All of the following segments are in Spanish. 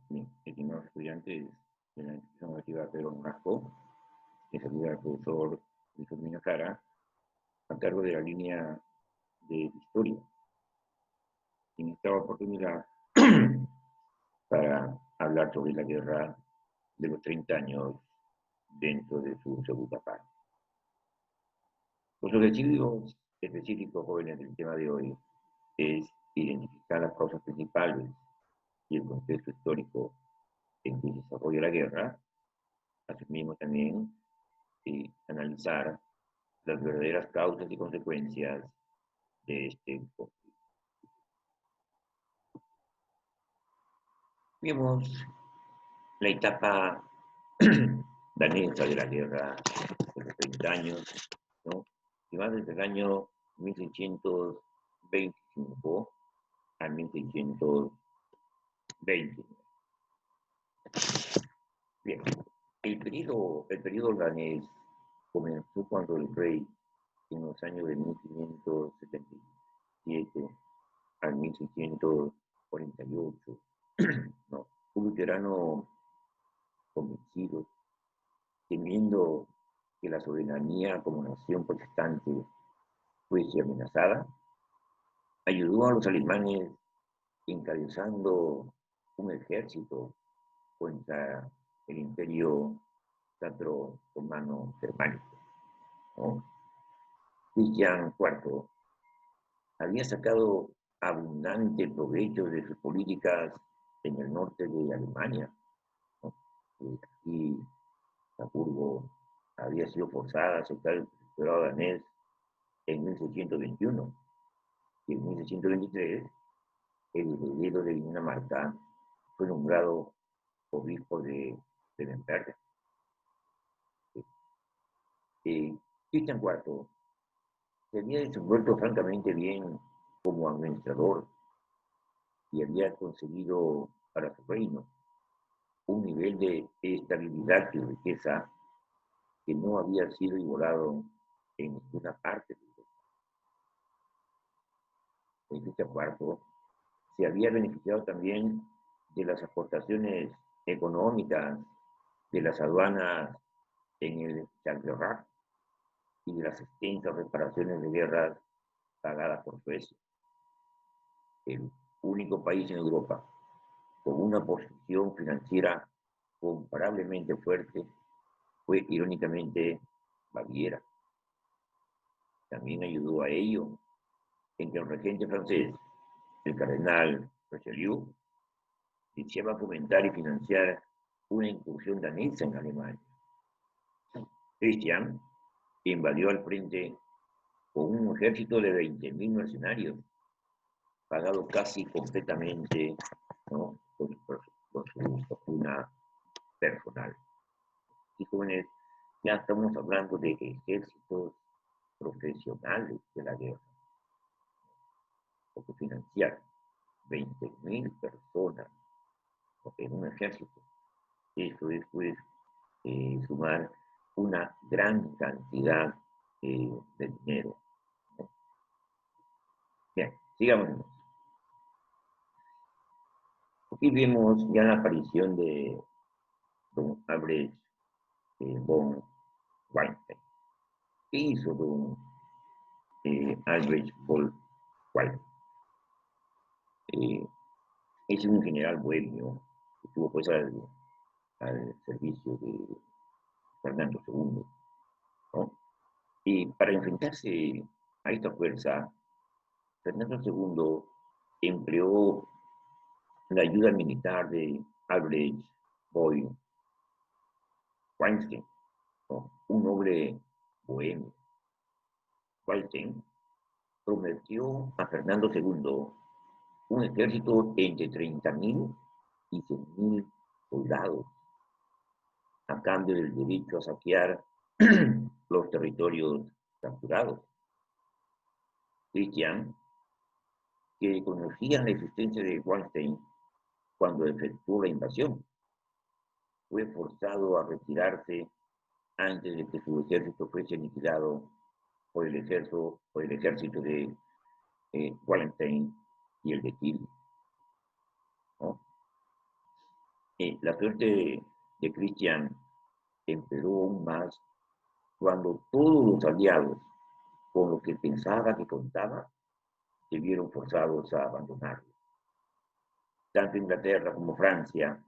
Bien, estimados estudiantes de la institución educativa Pedro Nolasco, les saluda el profesor Luis Herminio Jara, a cargo de la línea de historia. En esta oportunidad, para hablar sobre la guerra de los 30 años dentro de su segunda parte. Los objetivos específicos jóvenes del tema de hoy es identificar las causas principales y el contexto histórico en que se desarrolla la guerra, asimismo también analizar las verdaderas causas y consecuencias de este conflicto. Vemos la etapa danesa de la guerra de los 30 años, ¿no? Que va desde el año 1625 a 1620. Bien, el periodo danés comenzó cuando el rey, en los años de 1577 al 1648, ¿no? Un luterano convencido, temiendo que la soberanía como nación protestante fuese amenazada, ayudó a los alemanes encabezando un ejército contra el imperio sacro-romano germánico, ¿no? Cristian IV había sacado abundante provecho de sus políticas en el norte de Alemania, ¿no? Aquí Habsburgo había sido forzada a aceptar el protectorado danés en 1621 y en 1623 el heredero de Dinamarca fue nombrado obispo de Lemberg. Cristian IV se había desenvuelto francamente bien como administrador y había conseguido para su reino un nivel de estabilidad y riqueza que no había sido igualado en ninguna parte de Europa. Cristian IV se había beneficiado también de las aportaciones económicas de las aduanas en el Skagerrak y de las extensas reparaciones de guerras pagadas por Suecia. El único país en Europa con una posición financiera comparablemente fuerte fue, irónicamente, Baviera. También ayudó a ello en que el regente francés, el cardenal Richelieu, deseaba fomentar y financiar una incursión danesa en Alemania. Cristian invadió al frente con un ejército de 20.000 mercenarios, pagado casi completamente, ¿no?, con su fortuna personal. Y jóvenes, ya estamos hablando de ejércitos profesionales de la guerra, porque financiar 20.000 personas en un ejército, eso es pues sumar una gran cantidad de dinero. Bien, sigamos. Aquí vemos ya la aparición de don Albrecht von Wallenstein. ¿Qué hizo don Albrecht von Wallenstein? Es un general bohemio que estuvo pues al servicio de Fernando II, ¿no? Y para enfrentarse a esta fuerza, Fernando II empleó la ayuda militar de Albrecht von Wallenstein, ¿no?, un noble bohemio. Wallenstein prometió a Fernando II un ejército entre 30.000 y 100.000 soldados, a cambio del derecho a saquear los territorios capturados. Cristian, que conocía la existencia de Wallenstein cuando efectuó la invasión, fue forzado a retirarse antes de que su ejército fuese aniquilado por el ejército de Wallenstein y el de Chile, ¿no? La suerte de Cristian empeoró aún más cuando todos los aliados con los que pensaba que contaba se vieron forzados a abandonarlo. Tanto Inglaterra como Francia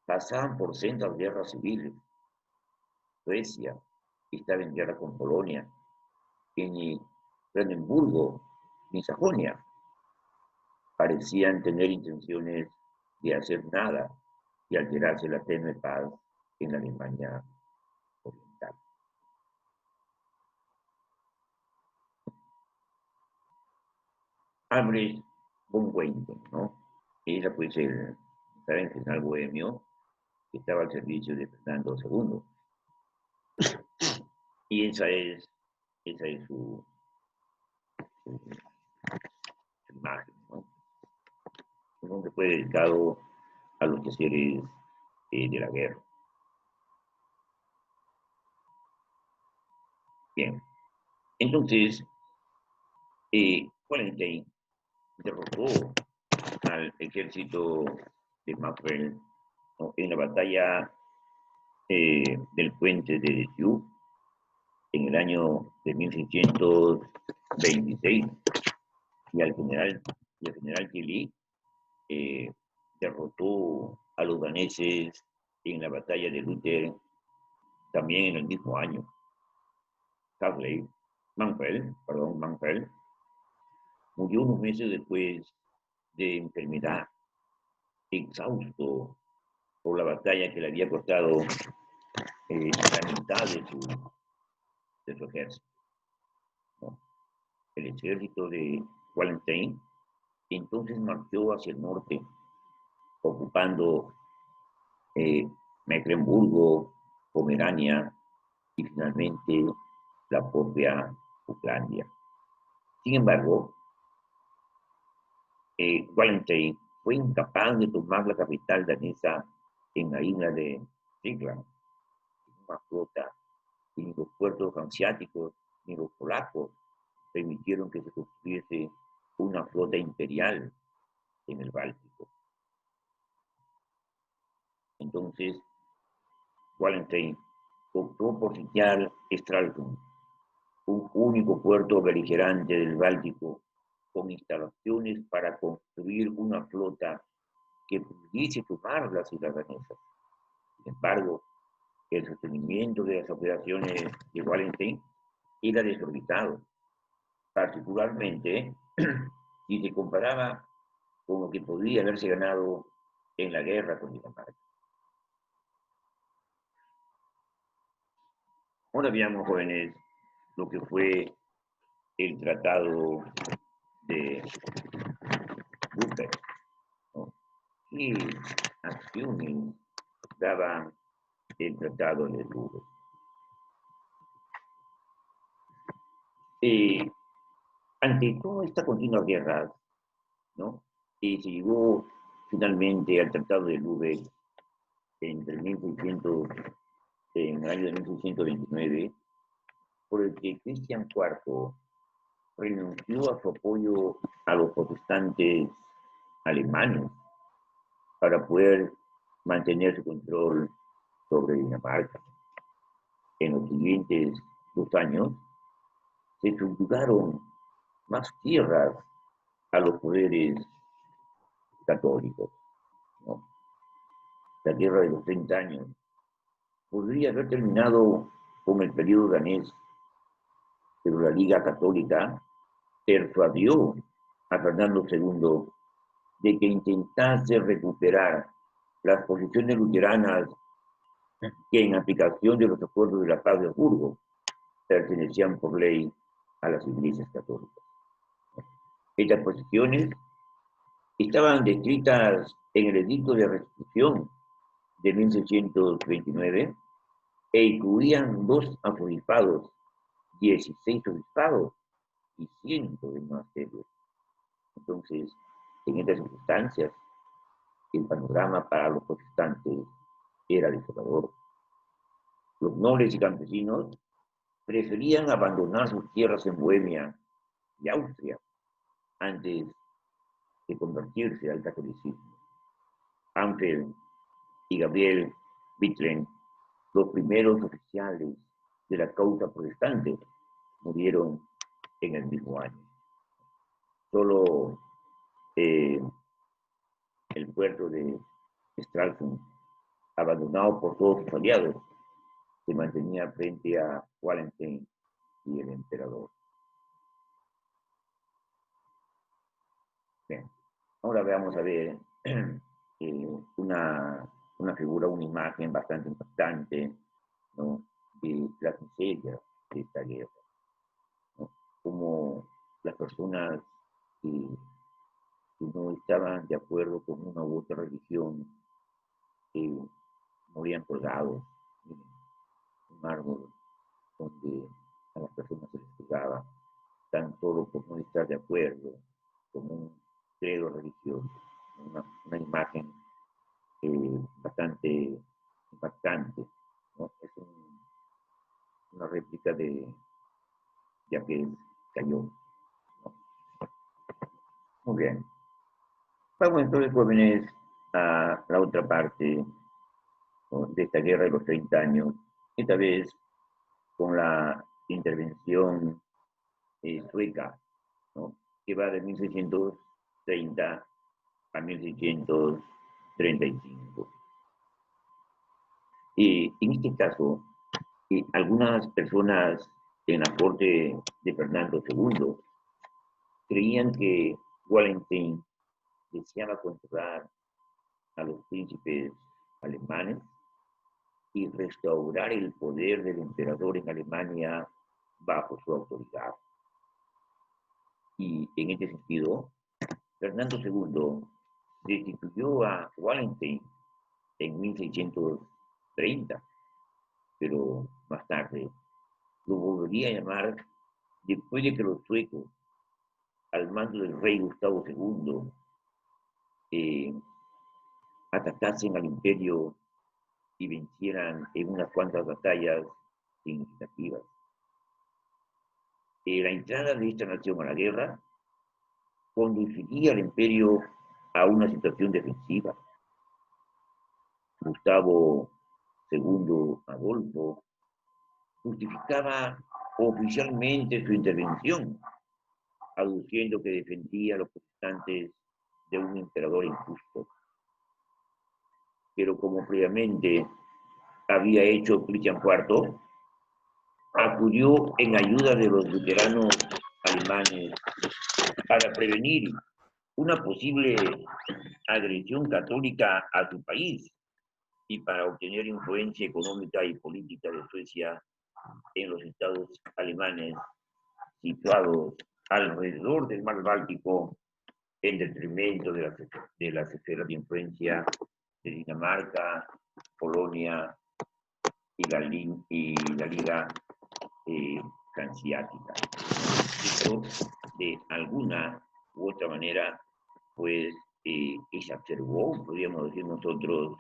pasaban por sendas guerras civiles. Suecia estaba en guerra con Polonia, que ni Brandenburgo ni Sajonia parecían tener intenciones de hacer nada y alterarse la tenue paz en la Alemania oriental. Albrecht von Weinstein, ¿no? Era pues el general bohemio que estaba al servicio de Fernando II. Y esa es su imagen, ¿no? Un hombre fue dedicado a los quehaceres de la guerra. Bien, entonces, Wallenstein derrotó al ejército de Maffei, ¿no?, en la batalla del puente de Sioux en el año de 1626, y el general Tilly derrotó a los daneses en la batalla de Luther también en el mismo año. Manfred murió unos meses después de enfermedad, exhausto por la batalla que le había costado la mitad de su ejército, ¿no? El ejército de Wallenstein entonces marchó hacia el norte, ocupando Mecklemburgo, Pomerania y finalmente la propia Ucrania. Sin embargo, Wallenstein fue incapaz de tomar la capital danesa en la isla de Sigland. Una flota, y ni los puertos hanseáticos ni los polacos permitieron que se construyese una flota imperial en el Báltico. Entonces, Wallenstein optó por sitiar Stralsund, un único puerto beligerante del Báltico, con instalaciones para construir una flota que pudiese tomar las islas danesas. Sin embargo, el sostenimiento de las operaciones de Wallenstein era desorbitado, particularmente si se comparaba con lo que podría haberse ganado en la guerra con Dinamarca. Ahora veamos, jóvenes, lo que fue el Tratado de Rupert, ¿no? ¿Qué acciones daba el Tratado de Rupert? Ante toda esta continua guerra, ¿no?, se llegó finalmente al Tratado de Lübeck en el año de 1629, por el que Cristian IV renunció a su apoyo a los protestantes alemanes para poder mantener su control sobre Dinamarca. En los siguientes 2 años se subyugaron más tierras a los poderes católicos, ¿no? La guerra de los 30 años podría haber terminado con el periodo danés, pero la Liga Católica persuadió a Fernando II de que intentase recuperar las posiciones luteranas que, en aplicación de los acuerdos de la paz de Hamburgo, pertenecían por ley a las iglesias católicas. Estas posiciones estaban descritas en el Edicto de Restitución de 1629 e incluían 2 arzobispado, 16 obispados y cientos de monasterios. Entonces, en estas circunstancias, el panorama para los protestantes era desolador. Los nobles y campesinos preferían abandonar sus tierras en Bohemia y Austria antes de convertirse al catolicismo. Anfield y Gabriel Bethlen, los primeros oficiales de la causa protestante, murieron en el mismo año. Solo el puerto de Stralsund, abandonado por todos sus aliados, se mantenía frente a Wallenstein y el emperador. Bien, ahora vamos a ver una figura, una imagen bastante impactante, ¿no?, de las miserias de esta guerra, ¿no? Como las personas que no estaban de acuerdo con una u otra religión morían colgados en un árbol donde a las personas se les juzgaba tan solo por no estar de acuerdo con un credo religioso. Una imagen bastante impactante, ¿no? Es una réplica de aquel que cayó, ¿no? Muy bien. Vamos entonces, jóvenes, a la otra parte, ¿no?, de esta guerra de los 30 años, esta vez con la intervención sueca, ¿no?, que va de 1630 a 1635. En este caso, algunas personas en la corte de Fernando II creían que Wallenstein deseaba controlar a los príncipes alemanes y restaurar el poder del emperador en Alemania bajo su autoridad. Y en este sentido, Fernando II destituyó a Wallenstein en 1630, pero más tarde lo volvería a llamar después de que los suecos, al mando del rey Gustavo II, atacasen al imperio y vencieran en unas cuantas batallas significativas. La entrada de esta nación a la guerra conduciría al imperio a una situación defensiva. Gustavo II Adolfo justificaba oficialmente su intervención, aduciendo que defendía a los protestantes de un emperador injusto. Pero como previamente había hecho Cristian IV, acudió en ayuda de los luteranos alemanes para prevenir una posible agresión católica a su país y para obtener influencia económica y política de Suecia en los estados alemanes situados alrededor del mar Báltico, en detrimento de las esferas de influencia de Dinamarca, Polonia y la Liga Hanseática. Esto, de alguna u otra manera, pues exacerbó, podríamos decir nosotros,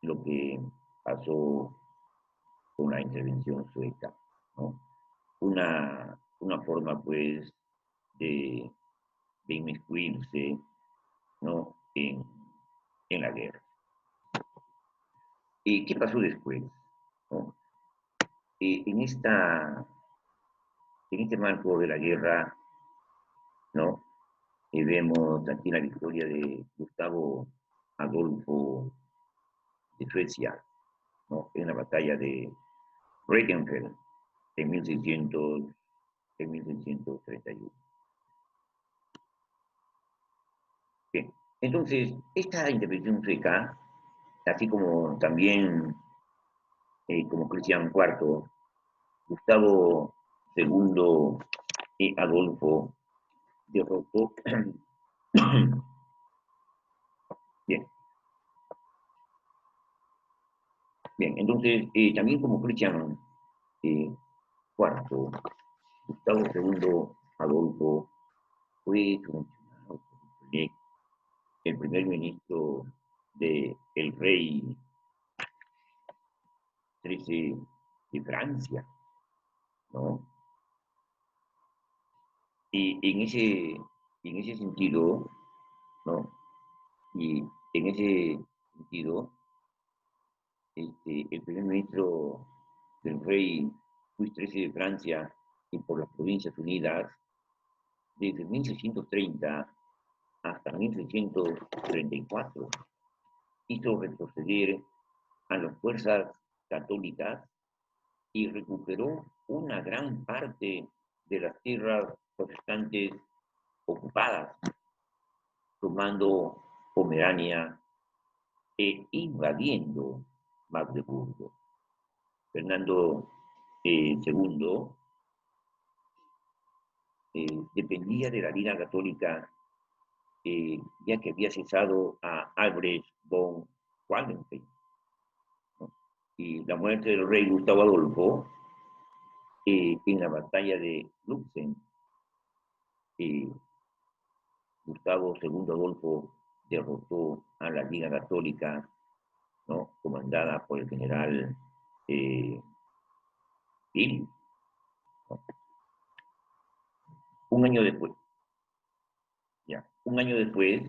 lo que pasó con la intervención sueca, ¿no? Una forma, pues, de inmiscuirse, ¿no?, en la guerra. ¿Y qué pasó después, ¿no? En este marco de la guerra, ¿no?, vemos aquí la victoria de Gustavo Adolfo de Suecia, ¿no?, en la batalla de Bregenfeld en 1631. Bien, entonces, esta intervención sueca, así como también como Cristian IV, Gustavo II y Adolfo derrotó. Bien, bien, entonces también como Cristian IV, Gustavo II Adolfo fue funcionado por el primer ministro del rey XIII de Francia, ¿no? Y en ese Y en ese sentido, ¿no? Y en ese sentido, el primer ministro del rey Luis XIII de Francia y por las Provincias Unidas, desde 1630 hasta 1634, hizo retroceder a las fuerzas católicas y recuperó una gran parte de las tierras protestantes ocupadas, tomando Pomerania e invadiendo Magdeburgo. Fernando II dependía de la Liga Católica, ya que había cesado a Albrecht von Wallenstein, ¿no? Y la muerte del rey Gustavo Adolfo en la batalla de Lutzen, Gustavo II Adolfo derrotó a la Liga Católica, ¿no? Comandada por el general Hill, ¿no? Un año después,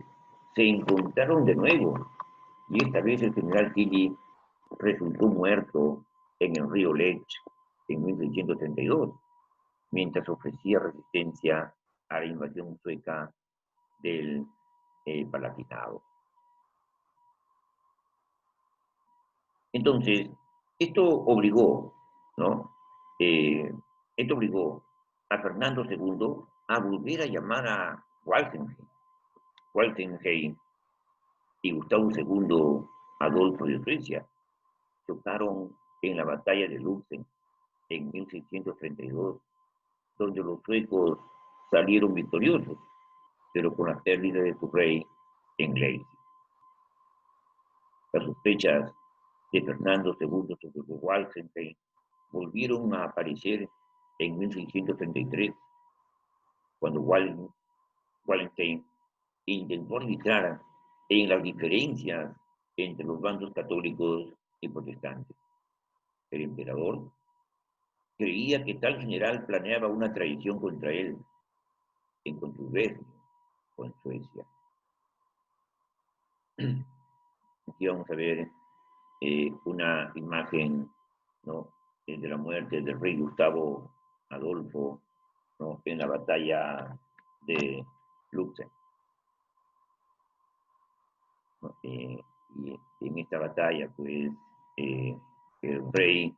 se encontraron de nuevo, y esta vez el general Tilly resultó muerto en el río Lech en 1632, mientras ofrecía resistencia a la invasión sueca del Palatinado. Entonces, esto obligó, ¿no? Esto obligó a Fernando II a volver a llamar a Wallenstein y Gustavo II Adolfo de Suecia chocaron en la batalla de Lutzen en 1632, donde los suecos salieron victoriosos, pero con la pérdida de su rey en Leipzig. Las sospechas de Fernando II sobre Wallenstein volvieron a aparecer en 1633, cuando Wallenstein intentó arbitrar en las diferencias entre los bandos católicos y protestantes. El emperador creía que tal general planeaba una traición contra él, en contubernio con Suecia. Aquí vamos a ver una imagen, ¿no? De la muerte del rey Gustavo Adolfo, ¿no? En la batalla de Lutzen, ¿no? Y en esta batalla, pues, el rey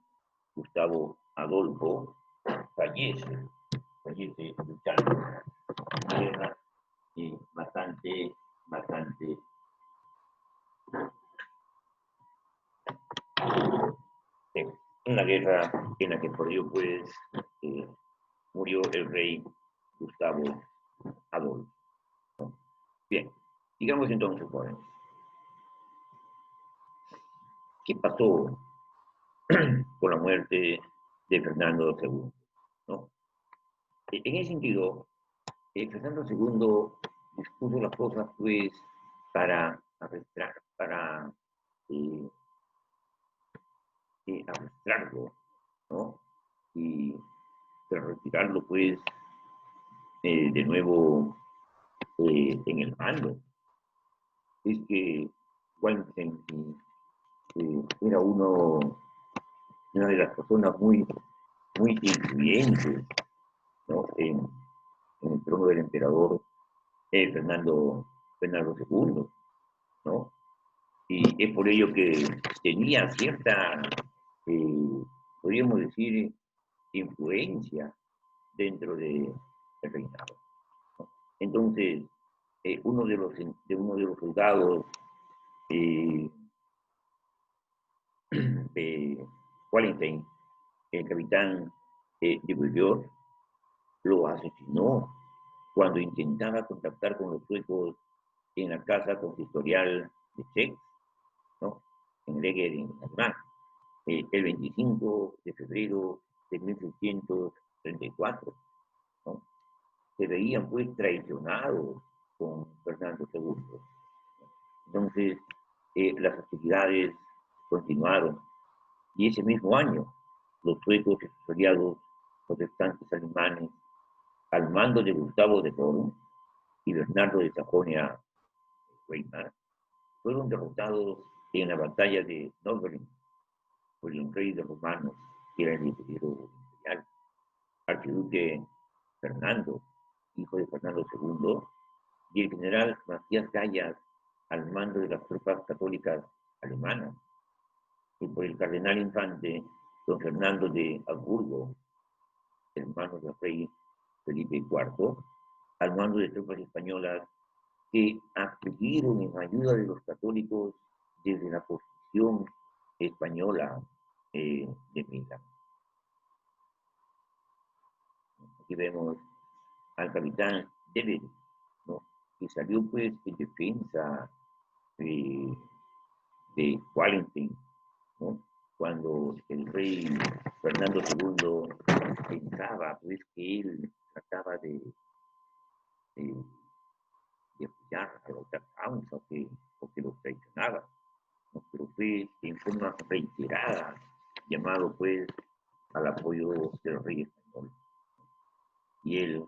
Gustavo Adolfo fallece luchando una guerra bastante una guerra en la que por ello, pues, murió el rey Gustavo Adolfo. Bien, digamos entonces, jóvenes, ¿qué pasó con la muerte de Fernando II? ¿No? En ese sentido, Fernando II dispuso las cosas, pues, para arrastrarlo, ¿no? Y para retirarlo, pues, de nuevo en el mando. Es que Wallenstein era una de las personas muy influyentes, ¿no? En el trono del emperador Fernando II, ¿no? Y es por ello que tenía cierta, podríamos decir, influencia dentro del reinado, ¿no? Entonces, uno de los soldados de Wallenstein, el capitán de Beaujord, lo asesinó cuando intentaba contactar con los suecos en la casa consistorial de Czech, ¿no? En Leger, en Alemán, el 25 de febrero de 1634, ¿no? Se veían, pues, traicionados con Fernando II. Entonces, las actividades continuaron, y ese mismo año los suecos y sus aliados protestantes alemanes, al mando de Gustavo de Thorn, y Bernardo de Sajonia-Weimar fueron derrotados en la batalla de Nördlingen por el rey de los romanos, que era el heredero imperial, archiduque Fernando, hijo de Fernando II, y el general Matías Gallas al mando de las tropas católicas alemanas, y por el cardenal infante don Fernando de Habsburgo, hermano del rey Felipe IV, al mando de tropas españolas que acudieron en ayuda de los católicos desde la posición española de Milán. Aquí vemos al capitán Dever, ¿no?, que salió pues en defensa de Wallenstein, ¿no?, cuando el rey Fernando II pensaba pues que él trataba de apoyar a la otra causa o que los traicionaba, ¿no?, pero fue en forma reiterada llamado pues al apoyo del rey español. Y él,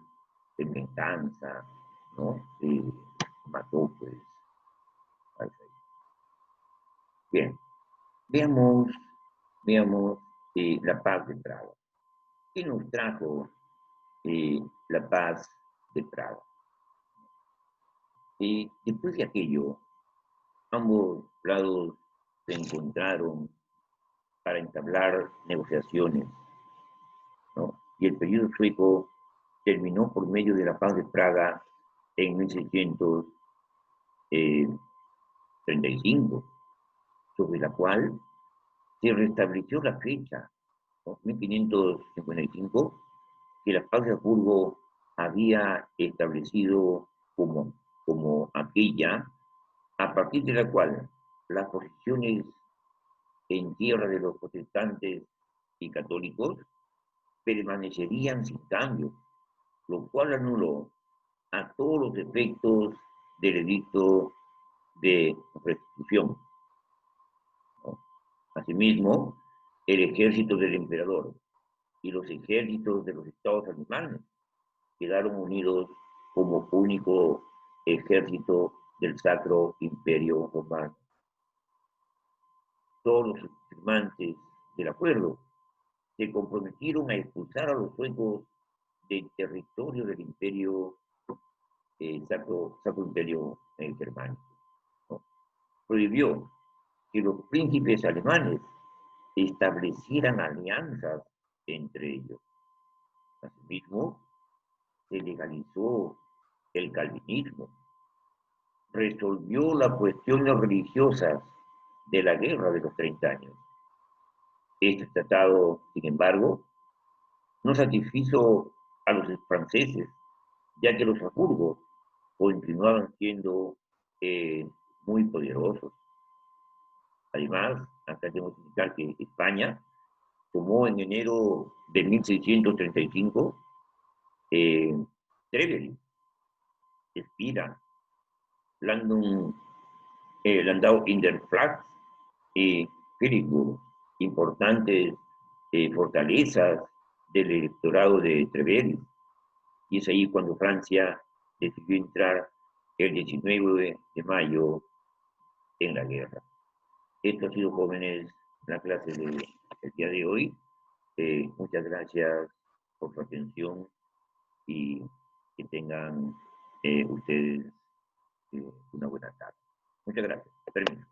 en venganza, ¿no?, mató pues al rey. Bien, veamos la paz de Praga. ¿Qué nos trajo la paz de Praga? Después de aquello, ambos lados se encontraron para entablar negociaciones, ¿no?, y el periodo sueco terminó por medio de la paz de Praga en 1635, sobre la cual se restableció la fecha, ¿no?, 1555, que la paz de Habsburgo había establecido como aquella, a partir de la cual las posiciones en tierra de los protestantes y católicos permanecerían sin cambio, lo cual anuló a todos los efectos del edicto de restitución, ¿no? Asimismo, el ejército del emperador y los ejércitos de los estados alemanes quedaron unidos como único ejército del Sacro Imperio Romano. Todos los firmantes del acuerdo se comprometieron a expulsar a los suecos del territorio del Imperio Sacro Imperio Germánico, ¿no? Prohibió que los príncipes alemanes establecieran alianzas entre ellos. Asimismo, se legalizó el calvinismo, resolvió las cuestiones religiosas de la Guerra de los 30 años. Este tratado, sin embargo, no satisfizo a los franceses, ya que los Habsburgos continuaban siendo muy poderosos. Además, acá tenemos que indicar que España tomó en enero de 1635 Trevery, Spira, Landau in der Pfalz y Philipsburg, importantes fortalezas del electorado de Trevery. Y es ahí cuando Francia decidió entrar el 19 de mayo en la guerra. Esto ha sido, jóvenes, la clase del día de hoy. Muchas gracias por su atención y que tengan ustedes una buena tarde. Muchas gracias. Permiso.